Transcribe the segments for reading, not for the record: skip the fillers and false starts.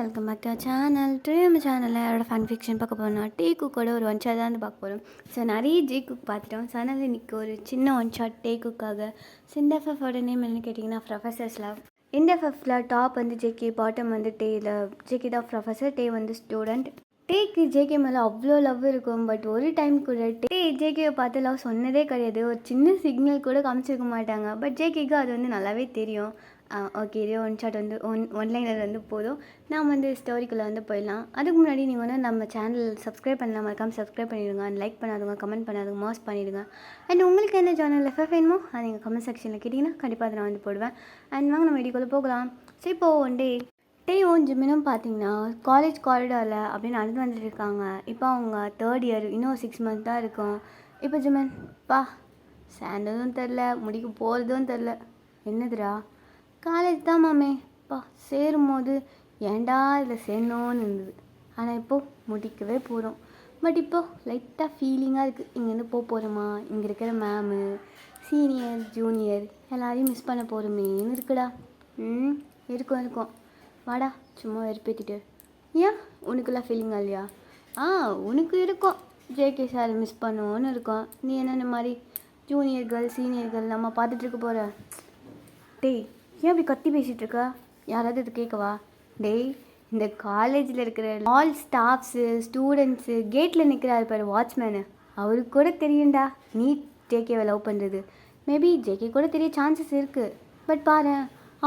Welcome back to our channel. Today நம்ம சேனலில் யாரோட ஃபன் ஃபிக்ஷன் பார்க்க போகிறோம்னா டீ குக்கோட ஒரு ஒன் ஷாட் தான் வந்து பார்க்க போகிறோம். ஸோ நிறைய ஜீ குக் பார்த்துட்டோம். ஸோ அதனால் இன்றைக்கி ஒரு சின்ன ஒன் ஷாட் டீ குக்காக. சிண்டெஃபோட நேம் என்னன்னு கேட்டிங்கன்னா ப்ரொஃபஸர்ஸ் லவ். இண்டெஃபில் டாப் வந்து ஜேகே, பாட்டம் வந்து டேயில். ஜேகே தான் ப்ரொஃபஸர், டே வந்து ஸ்டூடெண்ட். டேக்கு ஜேகே மேலே அவ்வளோ லவ் இருக்கும். பட் ஒரு டைம் கூட டே ஜேகேவை பார்த்து லவ் சொன்னதே கிடையாது. ஒரு சின்ன சிக்னல் கூட காமிச்சிருக்க மாட்டாங்க. பட் ஜேகேக்கு அது வந்து நல்லாவே தெரியும். ஓகே, இதே ஒன் ஷாட் வந்து ஒன்லைனர் வந்து போதும். நாம் வந்து ஸ்டோரிக்குள்ளே வந்து போயிடலாம். அதுக்கு முன்னாடி நீங்கள் வந்து நம்ம சேனல் சப்ஸ்கிரைப் பண்ணலாம், மறக்காமல் சப்ஸ்கிரைப் பண்ணிவிடுங்க. அண்ட் லைக் பண்ணாதுங்க, கமெண்ட் பண்ணாதுங்க, மாஸ் பண்ணிவிடுங்க. அண்ட் உங்களுக்கு என்ன சேனல் எஃப்எஃப் வேணுமோ அது நீங்கள் கமெண்ட் செக்ஷனில் கேட்டிங்கன்னா கண்டிப்பாக அதை நான் வந்து போடுவேன். அண்ட் வாங்க நம்ம வீடியோக்குள்ளே போகலாம். ஸோ இப்போது ஒன் டேவும் ஜிம்மினும் பார்த்தீங்கன்னா காலேஜ் காரிடாரில் அப்படின்னு நடந்து வந்துட்டு இருக்காங்க. இப்போ அவங்க தேர்ட் இயர், இன்னும் 6 months தான் இருக்கும். இப்போ ஜிம்மன் சேர்ந்ததும் தெரில, முடிக்க போகிறதும் தெரில. என்னதுடா காலேஜ் தான் மாமே சேரும் போது ஏன்டா இதில் சேரணும்னு இருந்தது. ஆனால் இப்போது முடிக்கவே போகிறோம். பட் இப்போது லைட்டாக ஃபீலிங்காக இருக்குது. இங்கேருந்து போகிறோமா, இங்கே இருக்கிற மேமு, சீனியர் ஜூனியர் எல்லாரையும் மிஸ் பண்ண போகிறோமேன்னு இருக்குடா. இருக்கும் வாடா, சும்மா வெறுப்பேற்றிட்டு. ஏன் உனக்குலாம் ஃபீலிங்காக இல்லையா? உனக்கு இருக்கும், ஜேகே சார் மிஸ் பண்ணுவோன்னு இருக்கும். நீ என்னென்ன மாதிரி ஜூனியர்கள் சீனியர்கள் நம்ம பார்த்துட்ருக்க போகிற? டேய், ஏன் அப்படி கத்தி பேசிகிட்டு இருக்கா? யாராவது இது கேட்கவா? டேய், இந்த காலேஜில் இருக்கிற ஆல் ஸ்டாஃப்ஸு, ஸ்டூடெண்ட்ஸு, கேட்டில் நிற்கிறாரு பாரு வாட்ச்மேனு, அவருக்கு கூட தெரியும்டா நீ ஜேகேவை லவ் பண்ணுறது. மேபி ஜேகே கூட தெரிய சான்சஸ் இருக்குது. பட் பாரு,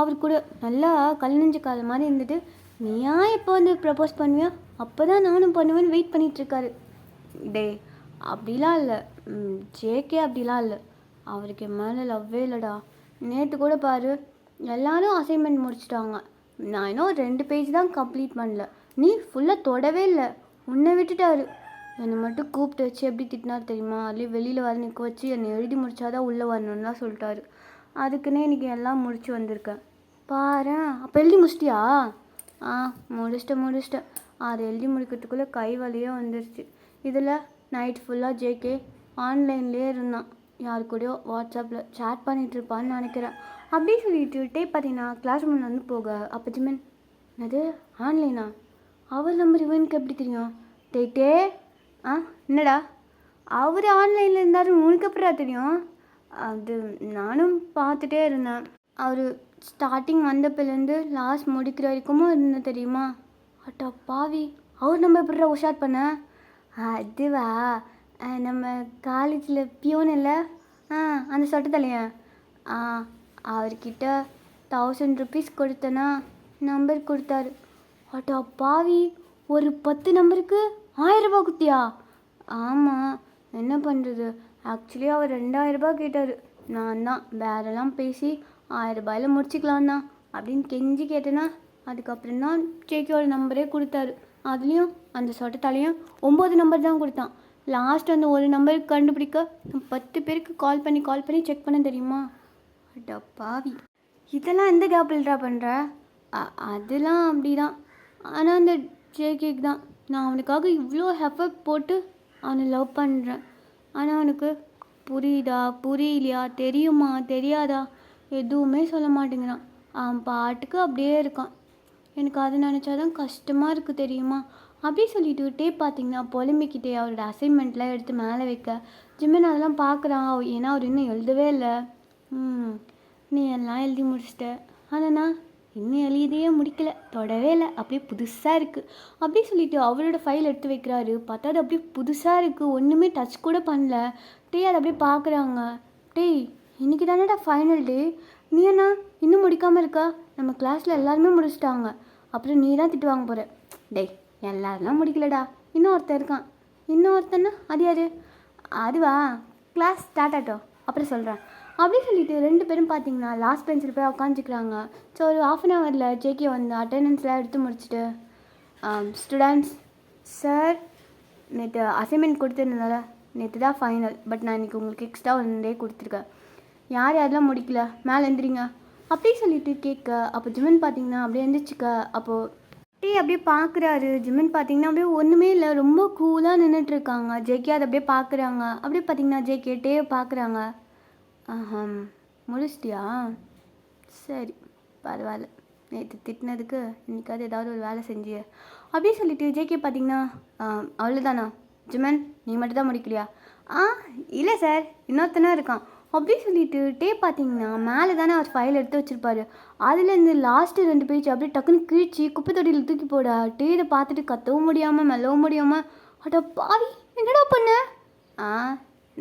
அவர் கூட நல்லா கல்நெஞ்சு காலம் மாதிரி இருந்துட்டு நீயா எப்போ வந்து ப்ரப்போஸ் பண்ணுவியா, அப்போ தான் நானும் பண்ணுவேன்னு வெயிட் பண்ணிகிட்ருக்காரு. டே, அப்படிலாம் இல்லை ஜேகே, அப்படிலாம் இல்லை. அவருக்கு என் மேலே லவ்வே இல்லைடா. நேற்று கூட பாரு, எல்லோரும் அசைன்மெண்ட் முடிச்சிட்டாங்க. நான் இன்னும் 2 பேஜ் தான் கம்ப்ளீட் பண்ணல. நீ ஃபுல்லாக தொடவே இல்லை, உன்னை விட்டுட்டாரு. என்னை மட்டும் கூப்பிட்டு வச்சு எப்படி திட்டினார் தெரியுமா? அதுலேயும் வெளியில் வர நிற்க வச்சு என்னை எழுதி முடிச்சாதான் உள்ளே வரணும்லாம் சொல்லிட்டாரு. அதுக்குன்னே இன்றைக்கி எல்லாம் முடிச்சு வந்திருக்கேன் பாரு. அப்போ எழுதி முடிச்சிட்டியா? முடிச்சிட்டேன். அதை எழுதி முடிக்கிறதுக்குள்ளே கை வலியே வந்துருச்சு. இதில் நைட் ஃபுல்லாக ஜேகே ஆன்லைன்லேயே இருந்தான். யாரு கூடயோ வாட்ஸ்அப்பில் சேட் பண்ணிகிட்ருப்பான்னு நினைக்கிறேன். அப்படி சொல்லிட்டு பார்த்தீங்கன்னா கிளாஸ் ரூமில் வந்து போக, அப்போ ஜிம்மன் அது ஆன்லைனா? அவர் நம்பர் இவனுக்கு எப்படி தெரியும்? டே என்னடா அவர் ஆன்லைனில் இருந்தாலும் உனக்கு எப்படா தெரியும்? அது நானும் பார்த்துட்டே இருந்தேன். அவர் ஸ்டார்டிங் வந்தப்பிலேருந்து லாஸ்ட் முடிக்கிற வரைக்கும் இருந்தேன் தெரியுமா? அட்டா பாவி, அவர் நம்ம எப்படிடா உஷார் பண்ண? அதுவா, நம்ம காலேஜில் பியூன் இல்லை, அந்த சொட்ட தலையன், அவர்கிட்ட 1000 rupees கொடுத்தனா நம்பர் கொடுத்தாரு. அட்டா பாவி, ஒரு 10 நம்பருக்கு 1000 ரூபா குத்தியா? ஆமாம், என்ன பண்ணுறது. ஆக்சுவலி அவர் 2000 ரூபா கேட்டார். நான் தான் வேறெல்லாம் பேசி 1000 ரூபாயில் முடிச்சிக்கலாம்ண்ணா அப்படின்னு கெஞ்சி கேட்டேன்னா, அதுக்கப்புறம் தான் ஜேகேயோட நம்பரே கொடுத்தாரு. அதுலேயும் அந்த சொட்ட தலையும் 9 நம்பர் தான் கொடுத்தான். லாஸ்ட் அந்த ஒரு நம்பருக்கு கண்டுபிடிக்க 10 பேருக்கு கால் பண்ணி செக் பண்ண தெரியுமா? அட்டா பாவி, இதெல்லாம் எந்த கேப்பில்ட்ரா பண்ணுற? அதெல்லாம் அப்படி தான். ஆனால் அந்த ஜேகேக்கு தான் நான் அவனுக்காக இவ்வளோ எஃபர்ட் போட்டு அவனை லவ் பண்ணுறேன். ஆனால் அவனுக்கு புரியுதா புரியலையா, தெரியுமா தெரியாதா, எதுவுமே சொல்ல மாட்டேங்கிறான். அவன் பாட்டுக்கு அப்படியே இருக்கான். எனக்கு அது நினச்சாதான் கஷ்டமாக இருக்குது தெரியுமா? அப்படி சொல்லிட்டு பார்த்தீங்கன்னா பொலிமிக்கிட்டே அவரோட அசைன்மெண்ட்லாம் எடுத்து மேலே வைக்க, ஜிம்மன் அதெல்லாம் பார்க்குறான். ஏன்னா அவர் இன்னும் எழுதவே இல்லை. நீ எல்லாம் எழுதி முடிச்சிட்ட, ஆனால் நான் இன்னும் எழுதியே முடிக்கலை, தொடவே இல்லை, அப்படியே புதுசாக இருக்குது. அப்படி சொல்லிட்டு அவரோட ஃபைல் எடுத்து வைக்கிறாரு. பார்த்தா அது அப்படியே புதுசாக இருக்குது, ஒன்றுமே டச் கூட பண்ணல. அதை அப்படியே பார்க்குறாங்க. இன்றைக்கி தானேடா ஃபைனல் டே, நீ என்ன இன்னும் முடிக்காமல் இருக்கா? நம்ம கிளாஸில் எல்லாருமே முடிச்சிட்டாங்க, அப்புறம் நீ தான் திட்டு வாங்க போகிற. எல்லாரெல்லாம் முடிக்கலடா, இன்னொருத்தன் இருக்கான். இன்னொருத்தன்னா அது யார்? அதுவா, கிளாஸ் ஸ்டார்ட் ஆகட்டும் அப்புறம் சொல்கிறேன். அப்படி சொல்லிட்டு 2 பேரும் பார்த்தீங்கன்னா லாஸ்ட் பெஞ்சில் போய் உட்காந்துக்கிறாங்க. ஸோ ஒரு 1/2 hourல ஜேகே வந்து அட்டெண்டன்ஸ்லாம் எடுத்து முடிச்சுட்டு, ஸ்டூடெண்ட்ஸ் சார், நேற்று அசைன்மெண்ட் கொடுத்துருந்தனால நேற்று தான் ஃபைனல், பட் நான் இன்றைக்கி உங்களுக்கு எக்ஸ்ட்ரா 1 day கொடுத்துருக்கேன். யாரெல்லாம் முடிக்கல மேலே எந்திரிங்க அப்படி சொல்லிட்டு கேட்க, அப்போ ஜிம்மன் பார்த்தீங்கன்னா அப்படியே எந்திரிச்சிக்க. அப்போது அப்படியே பார்க்குறாரு. ஜிம்மன் பார்த்தீங்கன்னா அப்படியே ஒன்றுமே இல்லை, ரொம்ப கூலாக நின்றுட்டுருக்காங்க. ஜேகே அதை அப்படியே பார்க்குறாங்க. அப்படியே பார்த்தீங்கன்னா ஜேகே பார்க்குறாங்க. முடிச்சிட்டியா? சரி, பரவாயில்ல. நேற்று திட்டினதுக்கு இன்றைக்காவது ஏதாவது ஒரு வேலை செஞ்சு அப்படியே சொல்லிட்டு ஜேகே பார்த்தீங்கன்னா அவ்வளோதானா ஜிமன் நீ மட்டும் தான் முடிக்கலையா? இல்லை சார் இன்னொருத்தனா இருக்கான் அப்படி சொல்லிட்டு பார்த்தீங்கன்னா மேலே தானே அவர் ஃபைல் எடுத்து வச்சுருப்பாரு. அதுலேருந்து லாஸ்ட்டு 2 பேஜ் அப்படியே டக்குன்னு கிழிச்சு குப்பை தொட்டியில் தூக்கி போட இதை பார்த்துட்டு கத்தவும் முடியாமல் மெல்லவும் முடியாமல் அட பாவி என்னடா பண்ண?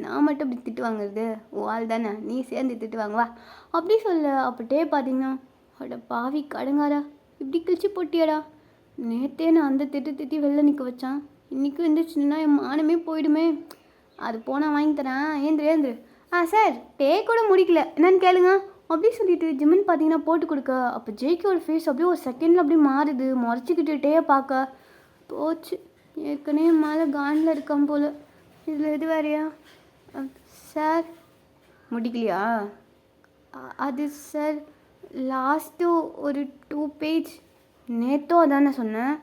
நான் மட்டும் இப்படி திட்டு வாங்குறது ஓ ஆள் தானே நீ சேர்ந்து திட்டு வாங்குவா அப்படி சொல்ல. அப்போ பார்த்தீங்கன்னா அட பாவி கடங்காரா இப்படி கிழிச்சு போட்டியாடா, நேற்றே நான் அந்த திட்டி வெளில நிற்க வச்சான், இன்றைக்கும் இருந்துச்சுன்னா என் மானமே போயிடுமே. அது போனால் வாங்கி தரேன் ஏந்திரு. சார் கூட முடிக்கல என்னன்னு கேளுங்க அப்படி சொல்லிட்டு ஜிம்மன் பார்த்தீங்கன்னா போட்டு கொடுக்க. அப்போ ஜேகேயோட ஃபேஸ் அப்படியே ஒரு செகண்டில் அப்படியே மாறுது. முறைச்சிக்கிட்டு பார்க்க போச்சு. ஏற்கனவே மேலே காண்டில் இருக்கான் போல், இதில் எது வேறையா? சார் முடிக்கலையா? அது சார் லாஸ்ட்டு ஒரு 2 பேஜ் நேற்றும் அதானே சொன்னேன்.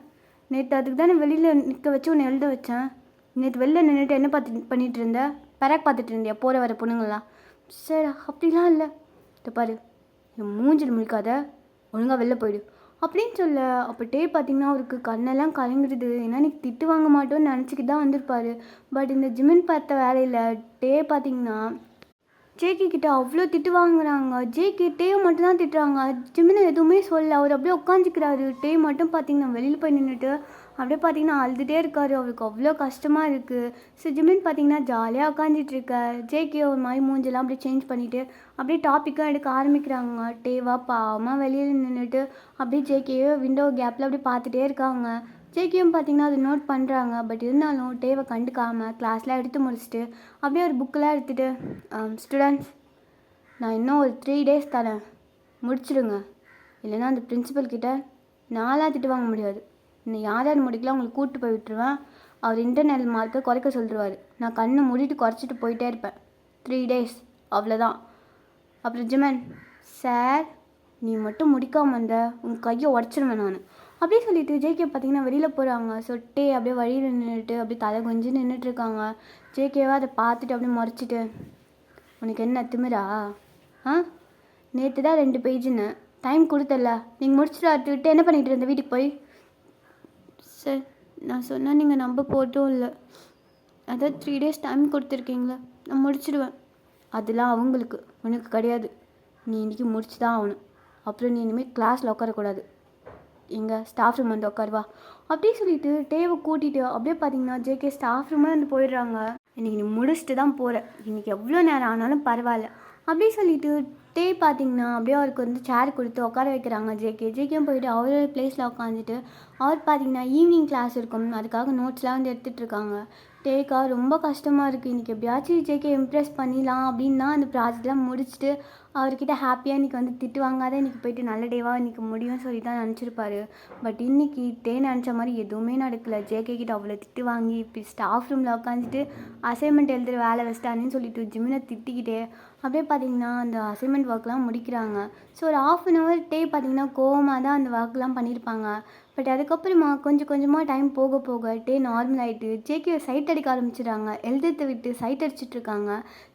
நேற்று அதுக்கு தானே வெளியில் நிற்க வச்சு உன்னை எழுத வச்சேன். நேற்று வெளில நின்றுட்டு என்ன பண்ணிகிட்டு இருந்த? பராக் பார்த்துட்டு இருந்தியா போகிற வர பொண்ணுங்களாம்? சார் அப்படிலாம் இல்லை. இதை பாரு என் மூஞ்சில் முழிக்காத, ஒழுங்காக வெளில போயிடு அப்படின்னு சொல்ல. அப்போ பார்த்தீங்கன்னா அவருக்கு கண்ணெல்லாம் கலங்குறது. ஏன்னா நீ திட்டு வாங்க மாட்டோன்னு நினச்சிக்கிட்டு தான் வந்திருப்பார். பட் இந்த ஜிமின் பார்த்த வேலையில் பார்த்தீங்கன்னா ஜேகே கிட்ட அவ்வளோ திட்டு வாங்குறாங்க. ஜேகே மட்டும்தான் திட்டுறாங்க, ஜிமினை எதுவுமே சொல்ல. அவர் அப்படியே உட்காந்துக்கிறாரு. மட்டும் பார்த்தீங்கன்னா வெளியில் போய் நின்றுட்டு அப்படியே பார்த்தீங்கன்னா அழுதுகிட்டே இருக்காரு. அவருக்கு அவ்வளோ கஷ்டமாக இருக்குது. ஸோ ஜிமின் பார்த்தீங்கன்னா ஜாலியாக உட்காந்துட்ருக்க. ஜேகே ஒரு மாதிரி மூஞ்செல்லாம் அப்படியே சேஞ்ச் பண்ணிவிட்டு அப்படியே டாப்பிக்கும் எடுக்க ஆரம்பிக்கிறாங்க. டேவா பாவமாக வெளியில் நின்றுட்டு அப்படியே ஜேகேயோ விண்டோ கேப்பில் அப்படியே பார்த்துட்டே இருக்காங்க. ஜேகேயும் பார்த்தீங்கன்னா அது நோட் பண்ணுறாங்க. பட் இருந்தாலும் டேவை கண்டுக்காமல் கிளாஸ்லாம் எடுத்து முடிச்சுட்டு அப்படியே ஒரு புக்கெலாம் எடுத்துகிட்டு ஸ்டூடெண்ட்ஸ் நான் இன்னும் ஒரு 3 days தரேன், முடிச்சிடுங்க. இல்லைன்னா அந்த பிரின்சிபல்கிட்ட நான்லாம் திட்டு வாங்க முடியாது. இன்னும் யார் முடிக்கலாம் உங்களுக்கு கூப்பிட்டு போய் விட்டுருவேன். அவர் இன்டர்னல் மார்க்கை குறைக்க சொல்லிடுவார். நான் கண்ணை மூடிட்டு குறைச்சிட்டு போயிட்டே இருப்பேன். 3 days அவ்வளோதான். அப்புறம் ஜிமன் சார் நீ மட்டும் முடிக்காமல் வந்த உங்கள் கையை உடச்சிருவேன் நான் அப்படியே சொல்லிட்டு ஜேகே பார்த்தீங்கன்னா வெளியில் போகிறாங்க. சொட்டே அப்படியே வழியில் நின்றுட்டு அப்படியே தலை கொஞ்சம் நின்றுட்டுருக்காங்க. ஜேகேவை அதை பார்த்துட்டு அப்படியே முறைச்சிட்டு உனக்கு என்ன திமிரா? நேற்று தான் 2 பேஜுன்னு டைம் கொடுத்தல, நீங்கள் முடிச்சுட்டு விட்டு என்ன பண்ணிகிட்டு இருந்த வீட்டுக்கு போய்? சார் நான் சொன்னால் நீங்கள் நம்ப போட்டும் இல்லை, அதான் 3 days டைம் கொடுத்துருக்கீங்களா, நான் முடிச்சிடுவேன். அதெல்லாம் அவங்களுக்கு, உனக்கு கிடையாது. நீ இன்றைக்கி முடிச்சு தான் ஆகணும். அப்புறம் நீ இனிமேல் கிளாஸில் உட்காரக்கூடாது. எங்கள் ஸ்டாஃப் ரூம் வந்து உட்காருவா அப்படியே சொல்லிட்டு டேவை கூட்டிகிட்டு அப்படியே பார்த்தீங்கன்னா ஜேகே ஸ்டாஃப் ரூமே வந்து போயிடுறாங்க. இன்றைக்கி நீ முடிச்சுட்டு தான் போகிறேன், இன்றைக்கி எவ்வளோ நேரம் ஆனாலும் பரவாயில்ல அப்படியே சொல்லிட்டு பார்த்தீங்கன்னா அப்படியே அவருக்கு வந்து சேர் கொடுத்து உட்கார வைக்கிறாங்க. ஜேகேயும் போயிட்டு அவரோட பிளேஸில் உட்காந்துட்டு அவர் பார்த்தீங்கன்னா ஈவினிங் கிளாஸ் இருக்கும், அதுக்காக நோட்ஸ்லாம் வந்து எடுத்துகிட்டு இருக்காங்க. டேக்கா ரொம்ப கஷ்டமாக இருக்குது, இன்றைக்கி எப்படியாச்சும் ஜேகே இம்ப்ரெஸ் பண்ணிடலாம் அப்படின்னா அந்த ப்ராஜெக்ட்லாம் முடிச்சுட்டு அவர்கிட்ட ஹாப்பியாக இன்றைக்கி வந்து திட்டு வாங்காத இன்றைக்கி போயிட்டு நல்ல டேவாக இன்றைக்கி முடியும்னு சொல்லி தான் நினச்சிருப்பாரு. பட் இன்றைக்கி நினச்ச மாதிரி எதுவுமே நடக்கலை. ஜேகே கிட்ட அவ்வளோ திட்டு வாங்கி இப்போ ஸ்டாஃப் ரூமில் உட்காந்துட்டு அசைன்மெண்ட் எழுதுகிற வேலை வச்சிட்டானேன்னு சொல்லிட்டு ஜிமினை திட்டிக்கிட்டே அப்படியே பார்த்தீங்கன்னா அந்த அசைன்மெண்ட் ஒர்க்லாம் முடிக்கிறாங்க. ஸோ ஒரு 1/2 hour பார்த்தீங்கன்னா கோவமாக தான் அந்த ஒர்க்லாம் பண்ணியிருப்பாங்க. பட் அதுக்கப்புறமா கொஞ்சம் கொஞ்சமாக டைம் போக போக நார்மல் ஆகிட்டு ஜேகே சைட் அடிக்க ஆரம்பிச்சிடுறாங்க. எழுதுறதை விட்டு சைட் அடிச்சிட்ருக்காங்க.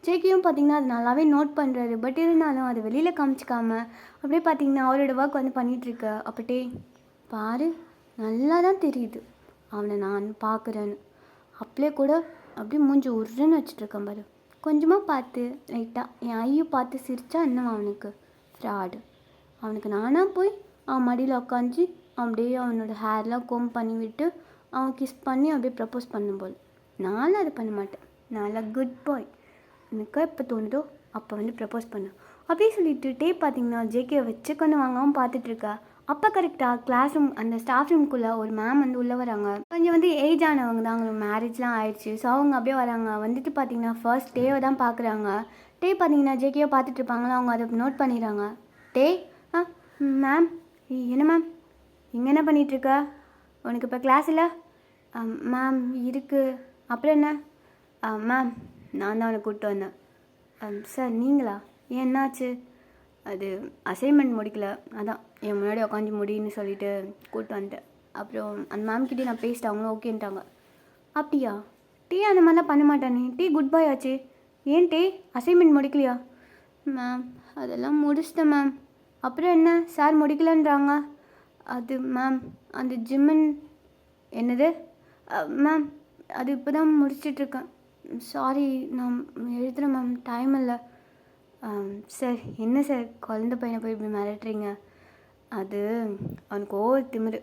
ஜேகேயும் பார்த்தீங்கன்னா அது நல்லாவே நோட் பண்ணுறாரு. பட் இருந்தாலும் அதை வெளியில் காமிச்சிக்காம அப்படியே பார்த்தீங்கன்னா அவரோட ஒர்க் வந்து பண்ணிகிட்ருக்க. அப்பட்டே பாரு நல்லா தான் தெரியுது அவனை நான் பார்க்குறேன்னு. அப்படியே கூட அப்படியே மூஞ்சி உருன்னு வச்சுட்ருக்கேன் பாரு. கொஞ்சமாக பார்த்து லைட்டாக என் ஐயை பார்த்து சிரித்தா இன்னும் அவனுக்கு ஃப்ராடு. அவனுக்கு நானாக போய் அவன் மடியில் உட்காந்து அப்படியே அவனோட ஹேர்லாம் கோம் பண்ணி விட்டு அவன் கிஸ் பண்ணி அப்படியே ப்ரப்போஸ் பண்ணும் போல். நானும் அதை பண்ண மாட்டேன், நான்லாம் குட் பாய். எனக்கு எப்போ தோணுதோ அப்போ வந்து ப்ரப்போஸ் பண்ண அப்படியே சொல்லிட்டு பார்த்தீங்கன்னா ஜேகே வச்சுக்கொண்டு வாங்காமல் பார்த்துட்ருக்கா. அப்போ கரெக்டாக கிளாஸ் ரூம் அந்த ஸ்டாஃப் ரூம்குள்ளே ஒரு மேம் வந்து உள்ளே வராங்க. கொஞ்சம் வந்து ஏஜ் ஆனவங்க தான், அவங்களுக்கு மேரேஜ்லாம் ஆயிடுச்சு. ஸோ அவங்க அப்படியே வராங்க. வந்துட்டு பார்த்தீங்கன்னா ஃபர்ஸ்ட் டேவை தான் பார்க்குறாங்க. பார்த்தீங்கன்னா ஜேகேவை பார்த்துட்டு இருப்பாங்களா, அவங்க அதை நோட் பண்ணிடுறாங்க. மேம் என்ன மேம் இங்கே என்ன பண்ணிகிட்ருக்க? உனக்கு இப்போ கிளாஸ் இல்லை? மேம் இருக்குது. அப்புறம் என்ன? மேம் நான் தான் அவனை கூப்பிட்டு வந்தேன். சார் நீங்களா? ஏன் என்னாச்சு? அது அசைன்மெண்ட் முடிக்கல, அதான் என் முன்னாடி உட்காந்து முடின்னு சொல்லிட்டு கூப்பிட்டு வந்துட்டேன். அப்புறம் அந்த மேம்கிட்டே நான் பேசிட்டேன், அவங்களும் ஓகேன்ட்டாங்க. அப்படியா? அந்த மாதிரிலாம் பண்ண மாட்டானே. குட் பாய் ஆச்சு. ஏன் அசைன்மெண்ட் முடிக்கலையா? மேம் அதெல்லாம் முடிச்சிட்டேன் மேம். அப்புறம் என்ன சார் முடிக்கலன்றாங்க. அது மேம் அந்த ஜிம்மின் என்னது மேம் அது இப்போ தான் முடிச்சிட்ருக்கேன். சாரி நான் எழுதுகிறேன் மேம், டைம் இல்லை. சார் என்ன சார் குழந்த பையனை போய் இப்படி மிரட்டுறீங்க? அது அவனுக்கு ஓவர் திமிரு.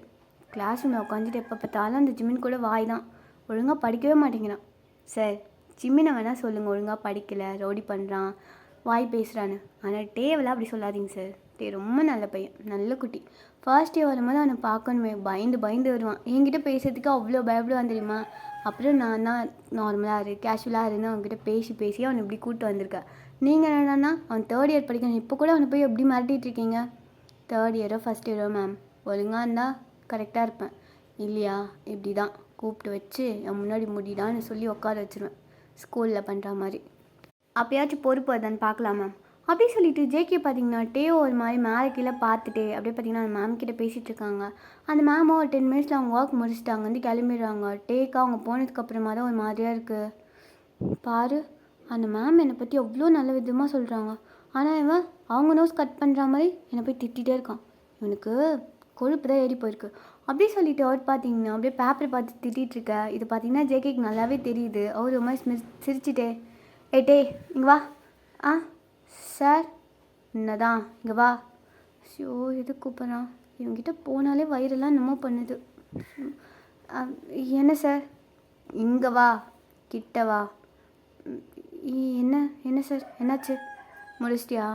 கிளாஸ் ரூமில் உட்காந்துட்டு எப்போ பார்த்தாலும் அந்த ஜிம்மின் கூட வாய் தான், ஒழுங்காக படிக்கவே மாட்டேங்கிறான். சார் ஜிம்மினை வேணால் சொல்லுங்கள், ஒழுங்காக படிக்கலை, ரவுடி பண்ணுறான், வாய் பேசுகிறான்னு. ஆனால் டேவெல்லாம் அப்படி சொல்லாதீங்க சார். டே ரொம்ப நல்ல பையன், நல்ல குட்டி. ஃபர்ஸ்ட் டே வரும்போது அவனை பார்க்கணுமே பயந்து பயந்து வருவான். என்கிட்ட பேசுறதுக்கு அவ்வளோ பயப்படுவான் தெரியுமா. அப்புறம் நான் தான் நார்மலாக கேஷுவலாக இருந்து அவன்கிட்ட பேசி அவனை இப்படி கூப்பிட்டு வந்திருக்கேன். நீங்கள் என்னன்னா அவன் 3rd இயர் படிக்கணும், இப்போ கூட அவனை போய் எப்படி மிரட்டிட்டு இருக்கீங்க? 3rd இயரோ 1st இயரோ மேம், ஒழுங்காக இருந்தால் கரெக்டாக இருப்பேன். இல்லையா இப்படி தான் கூப்பிட்டு வச்சு என் முன்னாடி முடிடான்னு சொல்லி உட்கார வச்சுருவேன், ஸ்கூலில் பண்ணுற மாதிரி. அப்போயாச்சும் பொறுப்பு அதான்னு பார்க்கலாம் மேம். அப்படி சொல்லிட்டு ஜேகே பார்த்தீங்கன்னா டேவோ ஒரு மாதிரி மேலே கீழே பார்த்துட்டு அப்படியே பார்த்தீங்கன்னா அந்த மேம் கிட்டே பேசிகிட்டு இருக்காங்க. அந்த மேமும் ஒரு 10 மினிட்ஸில் அவங்க ஒர்க் முடிச்சுட்டாங்க, வந்து கிளம்பிடுறாங்க. டேக்கா அவங்க போனதுக்கப்புறமா தான் ஒரு மாதிரியாக இருக்குது. பாரு அந்த மேம் என்னை பற்றி அவ்வளோ நல்ல விதமாக சொல்கிறாங்க, ஆனால் இவன் அவங்க நோஸ் கட் பண்ணுற மாதிரி என்னை போய் திட்டிகிட்டே இருக்கான். இவனுக்கு கொழுப்பு தான் ஏறி போயிருக்கு. அப்படி சொல்லிட்டு அவர் பார்த்தீங்கன்னா அப்படியே பேப்பரை பார்த்து திட்டிகிட்டு இருக்க. இது பார்த்தீங்கன்னா ஜேகேக்கு நல்லாவே தெரியுது. அவர் ஒரு மாதிரி சிரிச்சிட்டே, டே இங்கே வா. சார் என்னதான் இங்கே வா. ஷோ எது கூப்பிட்றான், இவங்கிட்ட போனாலே வயிறெல்லாம் என்னமோ பண்ணுது. என்ன சார்? இங்கே வா, கிட்ட வா. என்ன சார் என்னாச்சு? முடிச்சிட்டியா?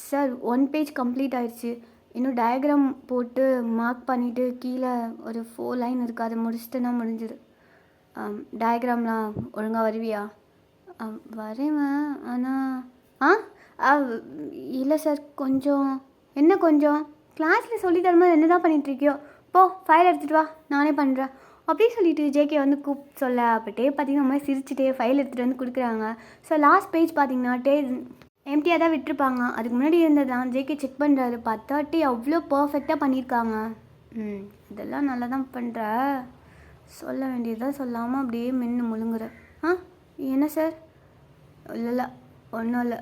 சார் 1 பேஜ் கம்ப்ளீட் ஆயிடுச்சு. இன்னும் டயக்ராம் போட்டு மார்க் பண்ணிவிட்டு கீழே ஒரு 4 லைன் இருக்குது, அதை முடிச்சுட்டுனா முடிஞ்சுது. டயக்ராம்லாம் ஒழுங்காக வருவியா? வரைவேன், ஆனால் இல்லை சார் கொஞ்சம். என்ன கொஞ்சம்? கிளாஸில் சொல்லி தரும்போது என்ன தான் பண்ணிகிட்ருக்கியோ? போ ஃபைல் எடுத்துகிட்டு வா, நானே பண்ணுறேன். அப்படின்னு சொல்லிட்டு ஜேகே வந்து கூப்பிட்டு சொல்ல, அப்போ டே பார்த்தீங்கன்னா மாதிரி சிரிச்சுட்டே ஃபைல் எடுத்துகிட்டு வந்து கொடுக்குறாங்க. ஸோ லாஸ்ட் பேஜ் பார்த்தீங்கன்னா டே எம்டியாக தான் விட்டுருப்பாங்க. அதுக்கு முன்னாடி இருந்ததான் ஜேகே செக் பண்ணுறாரு. பார்த்தா டே அவ்வளோ பர்ஃபெக்டாக பண்ணியிருக்காங்க. இதெல்லாம் நல்லா தான் பண்ணுற, சொல்ல வேண்டியதான் சொல்லாமல் அப்படியே மென்று முழுங்குற. என்ன சார்? இல்லை ஒன்றும் இல்லை,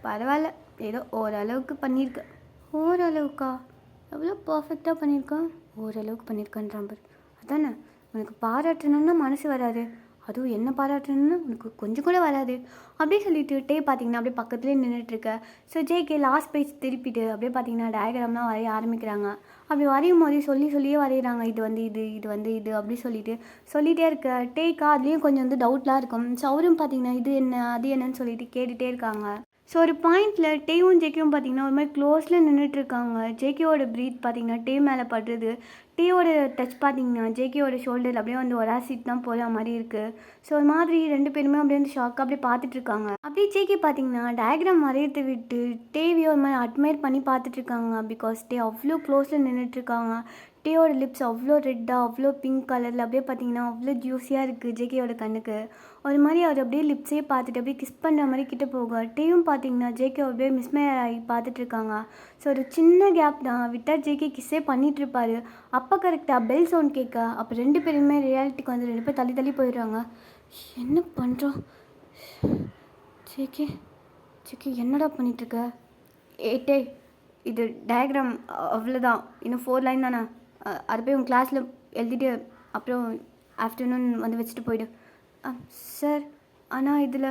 பரவாயில்ல, ஏதோ ஓரளவுக்கு பண்ணியிருக்கேன். ஓரளவுக்கா? எவ்வளோ பர்ஃபெக்டாக பண்ணியிருக்கேன்? ஓரளவுக்கு பண்ணியிருக்கேன்றான் பாரு. அதானே உனக்கு பாராட்டணுன்னா மனசு வராது, அதுவும் என்ன பாராட்டணும்னு உனக்கு கொஞ்சம் கூட வராது. அப்படியே சொல்லிட்டு டே பார்த்தீங்கன்னா அப்படியே பக்கத்துலேயே நின்றுட்டுருக்க. ஸோ ஜேகே லாஸ்ட் பேஜ் திருப்பிட்டு அப்படியே பார்த்தீங்கன்னா டயக்ராம்லாம் வரைய ஆரம்பிக்கிறாங்க. அப்படி வரையும் போதே சொல்லியே வரைகிறாங்க. இது வந்து இது அப்படி சொல்லிகிட்டே இருக்க. டேக்கா அதுலேயும் கொஞ்சம் வந்து டவுட்லாம் இருக்கும். ஸோ அவரும் பார்த்தீங்கன்னா இது என்ன அது என்னன்னு சொல்லிட்டு கேட்டுகிட்டே இருக்காங்க. ஸோ ஒரு பாயிண்டில் டேவும் ஜேகேவும் பார்த்தீங்கன்னா ஒரு மாதிரி க்ளோஸில் நின்றுட்டுருக்காங்க. ஜேகேவோட ப்ரீத் பார்த்தீங்கன்னா டே மேலே படுறது. டேவோட டச் பார்த்தீங்கன்னா ஜேகேவோட ஷோல்டரில் அப்படியே வந்து ஒராசிட் தான் போகிற மாதிரி இருக்குது. ஸோ ஒரு மாதிரி 2 பேருமே அப்படியே வந்து ஷாக்காக அப்படியே பார்த்துட்ருக்காங்க. அப்படியே ஜேகே பார்த்தீங்கன்னா டயக்ராம் வரையத்தை விட்டு டேவியோ ஒரு மாதிரி அட்மையர் பண்ணி பார்த்துட்ருக்காங்க. பிகாஸ் டே அவ்வளோ க்ளோஸில் நின்றுட்டுருக்காங்க. டேவோட லிப்ஸ் அவ்வளோ ரெட்டாக அவ்வளோ பிங்க் கலரில் அப்படியே பார்த்தீங்கன்னா அவ்வளோ ஜூஸியாக இருக்குது ஜேகேயோட கண்ணுக்கு. ஒரு மாதிரி அவர் அப்படியே லிப்ஸே பார்த்துட்டு அப்படியே கிஸ் பண்ணுற மாதிரி கிட்ட போக. டேவும் பார்த்தீங்கன்னா ஜேகே அப்படியே மிஸ்மேயர் ஆகி பார்த்துட்ருக்காங்க. ஸோ ஒரு சின்ன கேப் தான் விட்டால் ஜேகே கிஸ்ஸே பண்ணிகிட்ருப்பாரு. அப்போ கரெக்டாக பெல் சவுண்ட் கேட்க. அப்போ 2 பேருமே ரியாலிட்டிக்கு வந்து 2 பேர் தள்ளி போயிடுறாங்க. என்ன பண்ணுறோம்? ஜேகே என்னடா பண்ணிகிட்ருக்க? டே இது டயக்ராம் அவ்வளோதான், இன்னும் 4 லைன் தானே, அதை போய் உங்கள் கிளாஸில் எழுதிட்டு அப்புறம் ஆஃப்டர்நூன் வந்து வச்சுட்டு போயிடு. சார் ஆனால் இதில்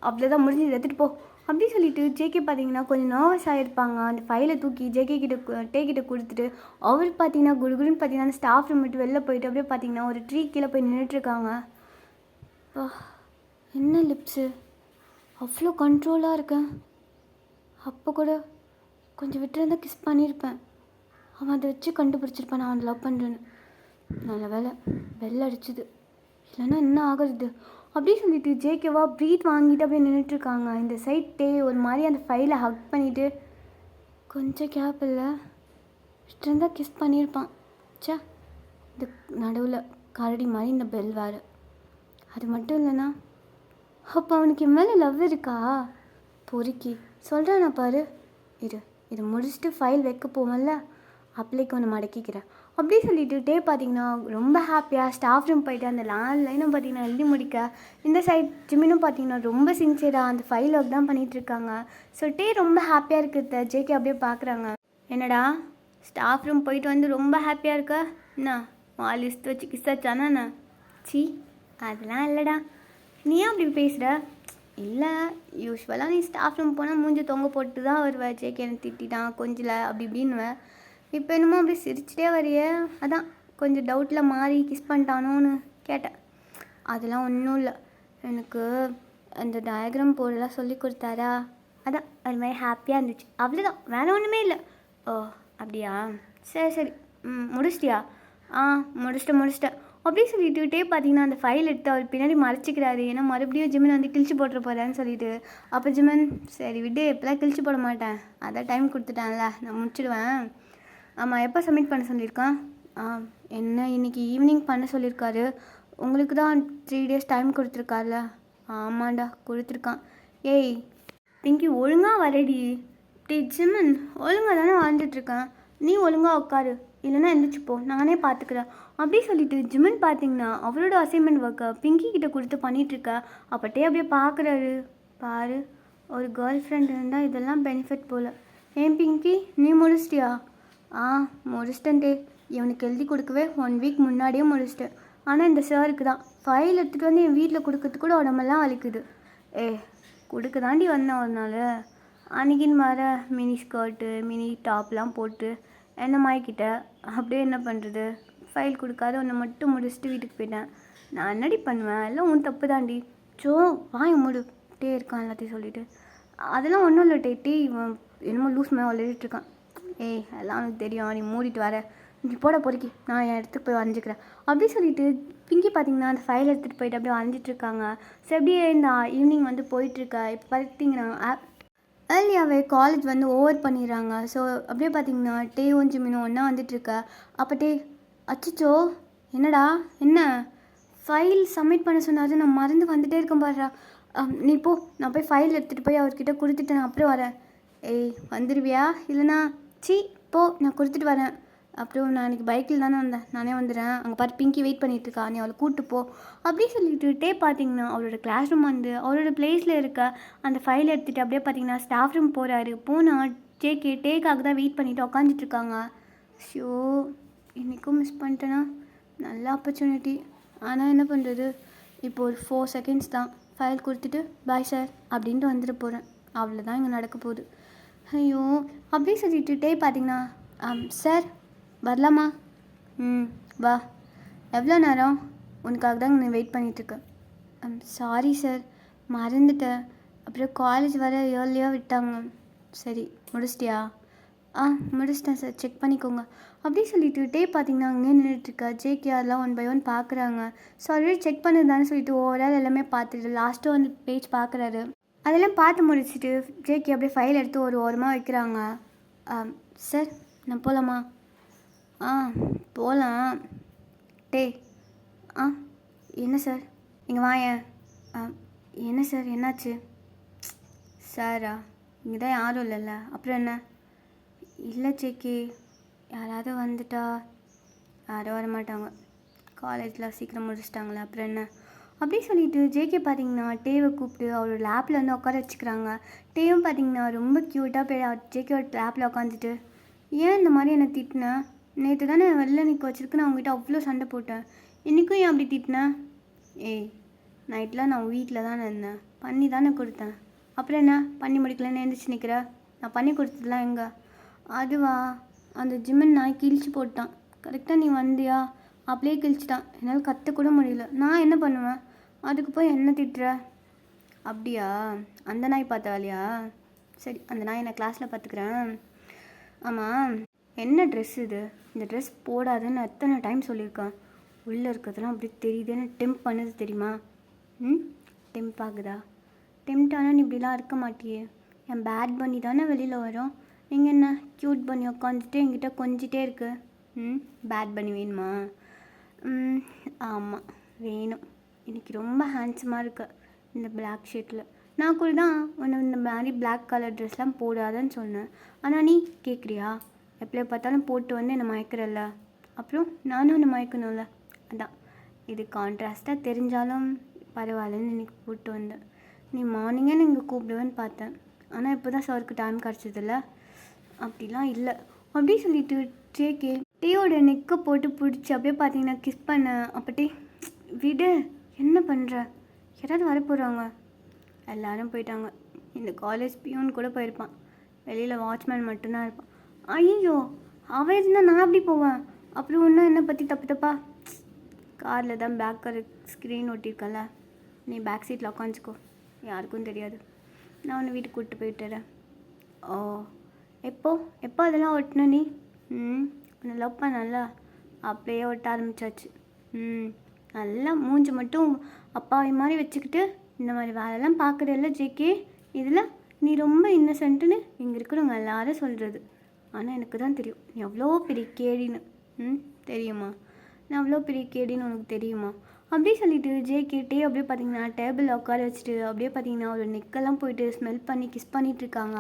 அவ்வளோதான், முடிஞ்சு எடுத்துகிட்டு போ. அப்படி சொல்லிட்டு ஜேகே பார்த்தீங்கன்னா கொஞ்சம் நர்வஸ் ஆகிருப்பாங்க. அந்த ஃபைலை தூக்கி டே கிட்ட கொடுத்துட்டு அவர் பார்த்தீங்கன்னா குடுகுடுன்னு பார்த்தீங்கன்னா அந்த ஸ்டாஃப் ரூம் விட்டு வெளில போயிட்டு அப்படியே பார்த்தீங்கன்னா ஒரு ட்ரீ கீழே போய் நின்றுட்டுருக்காங்க. என்ன லிப்ஸு அவ்வளோ கண்ட்ரோலாக இருக்கேன். அப்போ கூட கொஞ்சம் விட்டுருந்தால் கிஸ் பண்ணியிருப்பேன். அவன் அதை வச்சு கண்டுபிடிச்சிருப்பான் நான் அவனை லவ் பண்ணுறேன்னு. நல்ல வேலை பெல் அடிச்சுது, இல்லைன்னா என்ன ஆகுறது? அப்படி சொல்லிட்டு ஜேகேவா ப்ரீத் வாங்கிட்டு அப்படியே நின்றுட்டுருக்காங்க. இந்த சைட் டே ஒரு மாதிரி அந்த ஃபைலை ஹக் பண்ணிவிட்டு கொஞ்சம் கேப் இல்லை விட்டுருந்தால் கிஸ் பண்ணியிருப்பான். சே இந்த நடுவில் கரடி மாதிரி இந்த பெல் வேறு. அது மட்டும் இல்லைன்னா அப்போ அவனுக்கு என் மேலே லவ் இருக்கா? பொறுக்கி சொல்கிறேன் நான் பாரு. இது முடிச்சுட்டு ஃபைல் வைக்க போவேன்ல, அப்ளைக்கு ஒன்று மடக்கிக்கிறேன். அப்படி சொல்லிட்டு டே பார்த்தீங்கன்னா ரொம்ப ஹாப்பியாக ஸ்டாஃப் ரூம் போயிட்டு அந்த லைனும் பார்த்தீங்கன்னா எழுதி முடிக்க. இந்த சைட் ஜிம்மினும் பார்த்தீங்கன்னா ரொம்ப சின்சியராக அந்த ஃபைல் ஒர்க் தான் பண்ணிகிட்ருக்காங்க. ஸோ டே ரொம்ப ஹாப்பியாக இருக்கிறத ஜேகே அப்படியே பார்க்குறாங்க. என்னடா ஸ்டாஃப் ரூம் போயிட்டு வந்து ரொம்ப ஹாப்பியாக இருக்க? என்ன வால் லிஸ்ட் வச்சு கிஸ்ஸாச்சானா? சி அதெல்லாம் இல்லைடா. நீ ஏன் அப்படி பேசுகிற? இல்லை, யூஸ்வலாக நீ ஸ்டாஃப் ரூம் போனால் மூஞ்சி தொங்க போட்டு தான் வருவேன். ஜேகே எனக்கு திட்டான் கொஞ்சில் அப்படி இப்படின்னுவேன். இப்போ என்னமோ அப்படி சிரிச்சிட்டே வரையே, அதான் கொஞ்சம் டவுட்டில் மாறி கிஸ் பண்ணிட்டானோன்னு கேட்டேன். அதெல்லாம் ஒன்றும் இல்லை, எனக்கு அந்த டயக்ராம் போடலாம் சொல்லி கொடுத்தாரா, அதான் அது மாதிரி ஹாப்பியாக இருந்துச்சு, அவ்வளோதான், வேறு ஒன்றுமே இல்லை. ஓ அப்படியா, சரி சரி. முடிச்சிட்டியா? முடிச்சிட்டேன் அப்படியே சொல்லிட்டுட்டே பார்த்தீங்கன்னா அந்த ஃபைல் எடுத்து அவர் பின்னாடி மறைச்சிக்கிறாரு. ஏன்னா மறுபடியும் ஜிமன் வந்து கிழிச்சு போட்டுற போகிறான்னு சொல்லிட்டு. அப்போ ஜிமன் சரி விட்டு எப்போலாம் கிழிச்சு போட மாட்டேன், அதான் டைம் கொடுத்துட்டான்ல, நான் முடிச்சிடுவேன். ஆமாம், எப்போ சப்மிட் பண்ண சொல்லியிருக்கான்? என்ன இன்றைக்கி ஈவினிங் பண்ண சொல்லியிருக்காரு. உங்களுக்கு தான் 3 days டைம் கொடுத்துருக்கார்ல. ஆமாண்டா கொடுத்துருக்கான். ஏய் பிங்கி ஒழுங்காக வரடி. ஜிமன் ஒழுங்காக தானே வாழ்ந்துட்டுருக்கேன், நீ ஒழுங்காக உட்காரு, இல்லைன்னா எழுந்திரிச்சுப்போ, நானே பார்த்துக்கிறேன் அப்படி சொல்லிட்டு ஜிமன் பார்த்தீங்கன்னா அவரோட அசைன்மெண்ட் ஒர்க்கை பிங்கி கிட்ட கொடுத்து பண்ணிகிட்ருக்க. அப்பட்டே அப்படியே பார்க்குறாரு. பாரு, ஒரு கேர்ள் ஃப்ரெண்ட் இருந்தால் இதெல்லாம் பெனிஃபிட் போல். ஏன் பிங்கி நீ முடிச்சிட்டியா? முடிச்சிட்டேன்டே. இவனுக்கு எழுதி கொடுக்கவே 1 week முன்னாடியே முடிச்சிட்டேன். ஆனால் இந்த சாருக்கு தான் ஃபைல் எடுத்துகிட்டு வந்து என் வீட்டில் கொடுக்கறதுக்கு கூட உடம்பெல்லாம் வலிக்குது. கொடுக்க தாண்டி வந்தேன் ஒரு நாள். அன்றைக்கின்னு வர மினி ஸ்கர்ட்டு மினி டாப்லாம் போட்டு என்ன மாய்க்கிட்ட. அப்படியே என்ன பண்ணுறது, ஃபைல் கொடுக்காத ஒன்று மட்டும் முடிச்சுட்டு வீட்டுக்கு போயிட்டேன். நான் என்னடி பண்ணுவேன், எல்லாம் உன் தப்பு தாண்டி. வாய மூடுட்டே இருக்கான் எல்லாத்தையும் சொல்லிவிட்டு. அதெல்லாம் ஒன்றும் இல்லை டேட்டி, இவன் என்னமோ லூஸ் மேலே விளையாடிட்டுருக்கான். எல்லாம் எனக்கு தெரியும், நீ மூடிட்டு வர, நீ போட பொறுக்கி, நான் என் இடத்துக்கு போய் வரைஞ்சிக்கிறேன் அப்படி சொல்லிட்டு பிங்கி பார்த்தீங்கன்னா அந்த ஃபைல் எடுத்துகிட்டு போயிட்டு அப்படியே வரைஞ்சிட்ருக்காங்க. ஸோ அப்படியே இந்த ஈவினிங் வந்து போயிட்டுருக்கா. இப்போ பார்த்தீங்கன்னா ஏர்லியாகவே காலேஜ் வந்து ஓவர் பண்ணிடுறாங்க. ஸோ அப்படியே பார்த்தீங்கன்னா டேவும் ஜிமினும் ஒன்றா வந்துட்டுருக்க. அப்போ அச்சோ என்னடா என்ன ஃபைல் சப்மிட் பண்ண சொன்னாரு, நான் மறந்து வந்துட்டே இருக்கேன் பாடுறா. நீ போ, நான் போய் ஃபைல் எடுத்துகிட்டு போய் அவர்கிட்ட கொடுத்துட்டு நான் அப்புறம் வரேன். வந்துடுவியா? இல்லைனா போ, நான் கொடுத்துட்டு வரேன். அப்புறம் நான் இன்றைக்கி பைக்கில் தானே வந்தேன், நானே வந்துடுறேன். அங்கே பார்த்து பிங்கி வெயிட் பண்ணிகிட்ருக்கா, நீ அவளை கூப்பிட்டு போ அப்படின்னு சொல்லிட்டுட்டே பார்த்தீங்கன்னா அவரோட கிளாஸ் ரூம் வந்து அவரோட பிளேஸில் இருக்க அந்த ஃபைல் எடுத்துகிட்டு அப்படியே பார்த்தீங்கன்னா ஸ்டாஃப் ரூம் போகிறாரு. போனால் டேக்காக தான் வெயிட் பண்ணிவிட்டு உக்காந்துட்ருக்காங்க. ஷோ இன்றைக்கும் மிஸ் பண்ணிட்டேன்னா, நல்ல ஆப்பர்ச்சுனிட்டி. ஆனால் என்ன பண்ணுறது, இப்போ ஒரு 4 seconds தான். ஃபைல் கொடுத்துட்டு பாய் சார் அப்படின்ட்டு வந்துட்டு போகிறேன். அவ்வளோதான் இங்கே நடக்க போகுது. ஐயோ அப்படியே சொல்லிட்டுட்டே பார்த்தீங்கன்னா சார் வரலாமா? வா. எவ்வளோ நேரம்? உனக்காக தான் நான் வெயிட் பண்ணிகிட்ருக்கேன். சாரி சார், மறந்துட்டேன். அப்புறம் காலேஜ் வர ஏர்லியாக விட்டாங்க. சரி முடிச்சிட்டியா? முடிச்சிட்டேன் சார், செக் பண்ணிக்கோங்க அப்படி சொல்லிட்டுட்டே பார்த்தீங்கன்னா அங்கே நின்றுட்டுருக்கா. ஜேகே அதெல்லாம் 1 by 1 பார்க்குறாங்க. ஸோ ஆல்ரெடி செக் பண்ணதுதானே சொல்லிட்டு ஓவரால் எல்லாமே பார்த்துட்டு லாஸ்ட்டு வந்து பேஜ் பார்க்குறாரு. அதெல்லாம் பார்த்து முடிச்சுட்டு ஜேகே அப்படியே ஃபைல் எடுத்து ஒரு ஓரமாக வைக்கிறாங்க. சார் நான் போகலாமா? போகலாம். என்ன சார்? இங்கே வாயேன். என்ன சார் என்னாச்சு? சாரா இங்கே தான் யாரும் இல்லைல்ல, அப்புறம் என்ன? இல்லை ஜேகே, யாராவது வந்துட்டா? யாரும் வரமாட்டாங்க, காலேஜில் சீக்கிரம் முடிச்சிட்டாங்களே, அப்புறம் என்ன அப்படி சொல்லிட்டு ஜேகே பார்த்தீங்கன்னா டேவை கூப்பிட்டு அவரோட லேப்பில் வந்து உட்கார வச்சுக்கிறாங்க. டேவும் பார்த்தீங்கன்னா ரொம்ப க்யூட்டாக போய் ஜேகேவோட லேப்பில் உட்காந்துட்டு, ஏன் இந்த மாதிரி என்னை திட்டினேன்? நேற்று தானே வெளில நிற்க வச்சிருக்கு, நான் அவங்ககிட்ட அவ்வளோ சண்டை போட்டேன், இன்றைக்கும் ஏன் அப்படி திட்டினேன்? நைட்லாம் நான் வீட்டில் தானே இருந்தேன், பண்ணி தானே கொடுத்தேன், அப்புறம் என்ன பண்ணி முடிக்கலன்னு எழுந்திரிச்சு நிற்கிற? நான் பண்ணி கொடுத்ததுலாம் எங்கே? அதுவா, அந்த ஜிம்மன் நாய் கிழிச்சு போட்டான், கரெக்டாக நீ வந்தியா, அப்படியே கிழிச்சிட்டான், என்னால் கற்றக்கூட முடியல, நான் என்ன பண்ணுவேன்? அதுக்கு போய் என்ன திட்டுற? அப்படியா, அந்த நாய் பார்த்த வேலையா? சரி, அந்த நாயை நான் கிளாஸில் பார்த்துக்கிறேன். ஆமாம், என்ன ட்ரெஸ் இது? இந்த ட்ரெஸ் போடாதுன்னு எத்தனை டைம் சொல்லியிருக்கேன், உள்ளே இருக்கிறதுலாம் அப்படி தெரியுதுன்னு டெம்ப் பண்ணுது தெரியுமா? டெம்ப் ஆகுதா? டெம்ட் ஆனால் நீ இப்படிலாம் இருக்க மாட்டியே, என் பேட் பண்ணி தானே வெளியில் வரும், நீங்கள் என்ன க்யூட் பண்ணி உட்காந்துட்டு என்கிட்ட கொஞ்சிட்டே இருக்கு. பேட் பண்ணி வேணுமா? ஆமாம் வேணும், இன்றைக்கி ரொம்ப ஹேண்ட்ஸமாக இருக்க இந்த பிளாக் ஷர்ட்டில். நான் கூட தான் உன்னை இந்த மாதிரி பிளாக் கலர் ட்ரெஸ்லாம் போடாதன்னு சொன்னேன், ஆனால் நீ கேட்குறியா? எப்படியோ பார்த்தாலும் போட்டு வந்து என்னை மயக்கிறல்ல, அப்புறம் நானும் என்னை மயக்கணும்ல, அதான் இது கான்ட்ராஸ்ட்டாக தெரிஞ்சாலும் பரவாயில்லன்னு இன்றைக்கி போட்டு வந்தேன். நீ மார்னிங்கே நீங்கள் கூப்பிடுவேன்னு பார்த்தேன், ஆனால் இப்போ தான் சாருக்கு டைம் கிடச்சதில்ல. அப்படிலாம் இல்லை, அப்படி சொல்லிட்டு ஜேகே டேயோட நெக்கை போட்டு பிடிச்சி அப்படியே பார்த்தீங்கன்னா கிஸ் பண்ண. அப்போ டே விடு, என்ன பண்ணுற, யாராவது வர போகிறாங்க. எல்லோரும் போயிட்டாங்க. இந்த காலேஜ் பியூன் கூட போயிருப்பான், வெளியில் வாட்ச்மேன் மட்டும்தான் இருப்பான். ஐயோ, அவன் இருந்தால் நான் எப்படி போவேன். அப்புறம் ஒன்றும் என்னை பற்றி தப்பு தப்பா. காரில் தான் பேக் ஸ்க்ரீன் ஒட்டியிருக்கல, நீ பேக் சீட்டில் உட்காந்துக்கோ, யாருக்கும் தெரியாது, நான் உன்னை வீட்டுக்கு கூப்பிட்டு போயிட்டுறேன். ஓ, எப்போ அதெல்லாம் ஒட்டின நீ? உன்னை லவ் பண்ணல, அப்படியே ஒட்ட ஆரம்பிச்சாச்சு. நல்லா மூஞ்சி மட்டும் அப்பாவி மாதிரி வச்சுக்கிட்டு இந்த மாதிரி வேலைலாம் பார்க்குறதில்ல ஜேகே. இதில் நீ ரொம்ப இன்னசென்ட்டுன்னு இங்கே இருக்கிறவங்க எல்லாரும் சொல்கிறது. ஆனால் எனக்கு தான் தெரியும் நீ எவ்வளோ பெரிய கேடின்னு. தெரியுமா, நான் அவ்வளோ பெரிய கேடின்னு உனக்கு தெரியுமா? அப்படியே சொல்லிட்டு ஜேகேட்டே அப்படியே பார்த்தீங்கன்னா டேபிளில் உட்கார வச்சுட்டு அப்படியே பார்த்தீங்கன்னா ஒரு நெக்கெல்லாம் போயிட்டு ஸ்மெல் பண்ணி கிஸ் பண்ணிகிட்டு இருக்காங்க.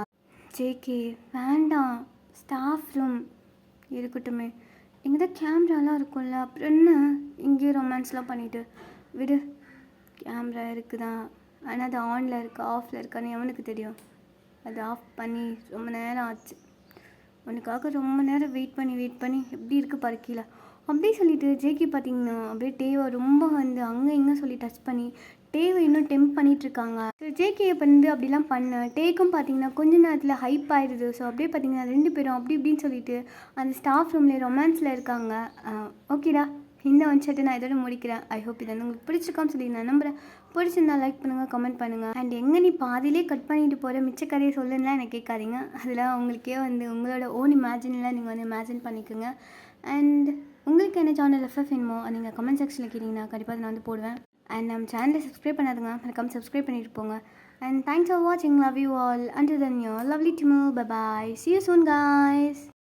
ஜேகே வேண்டாம், ஸ்டாஃப் ரூம் இருக்கட்டுமே, இங்கே தான் கேமராலாம் இருக்கும்ல, அப்புறம் என்ன இங்கேயும் ரொமான்ஸ்லாம் பண்ணிவிட்டு விடு. கேமரா இருக்குதான், ஆனால் அது ஆனில் இருக்கா ஆஃபில் இருக்கான்னு எவனுக்கு தெரியும். அது ஆஃப் பண்ணி ரொம்ப நேரம் ஆச்சு, உனக்காக ரொம்ப நேரம் வெயிட் பண்ணி எப்படி இருக்குது பாரு கீழே. அப்படியே சொல்லிட்டு ஜேகே பார்த்தீங்கன்னா அப்படியே டேவை ரொம்ப வந்து அங்கே இங்கே சொல்லி டச் பண்ணி டேவை இன்னும் டெம்ப் பண்ணிகிட்ருக்காங்க. ஸோ ஜேகே வந்து அப்படிலாம் பண்ண டேக்கும் பார்த்தீங்கன்னா கொஞ்ச நேரத்தில் ஹைப் ஆயிடுது. ஸோ அப்படியே பார்த்தீங்கன்னா 2 பேரும் அப்படி இப்படின்னு சொல்லிட்டு அந்த ஸ்டாஃப் ரூம்லேயே ரொமான்ஸில் இருக்காங்க. ஓகேடா, இந்த வந்துட்டு நான் இதோட முடிக்கிறேன். ஐ ஹோப் இதை உங்களுக்கு பிடிச்சிருக்கான்னு சொல்லி நான் நம்புகிறேன். பிடிச்சிருந்தா லைக் பண்ணுங்கள், கமெண்ட் பண்ணுங்கள். அண்ட் எங்கே நீ பாதியிலே கட் பண்ணிட்டு போகிற மிச்ச கதையை சொல்லுன்னா எனக்கு கேட்காதீங்க. அதெல்லாம் உங்களுக்கே வந்து உங்களோட ஓன் இமேஜினில் நீங்கள் வந்து இமேஜின் பண்ணிக்கோங்க. அண்ட் உங்களுக்கு என்ன சேனல் எஃப்எஃப் வேணுமோ நீங்கள் கமெண்ட் செக்ஷனில் கேட்டிங்கன்னா கண்டிப்பாக நான் வந்து போடுவேன். அண்ட் நம்ம சேனலை சப்ஸ்கிரைப் பண்ணாதுங்க, மறக்காம சப்ஸ்கிரைப் பண்ணிட்டு போங்க. அண்ட் தேங்க்ஸ் ஃபார் வாட்சிங். Love you all. Until then you lovely to move. Bye bye. See you soon guys.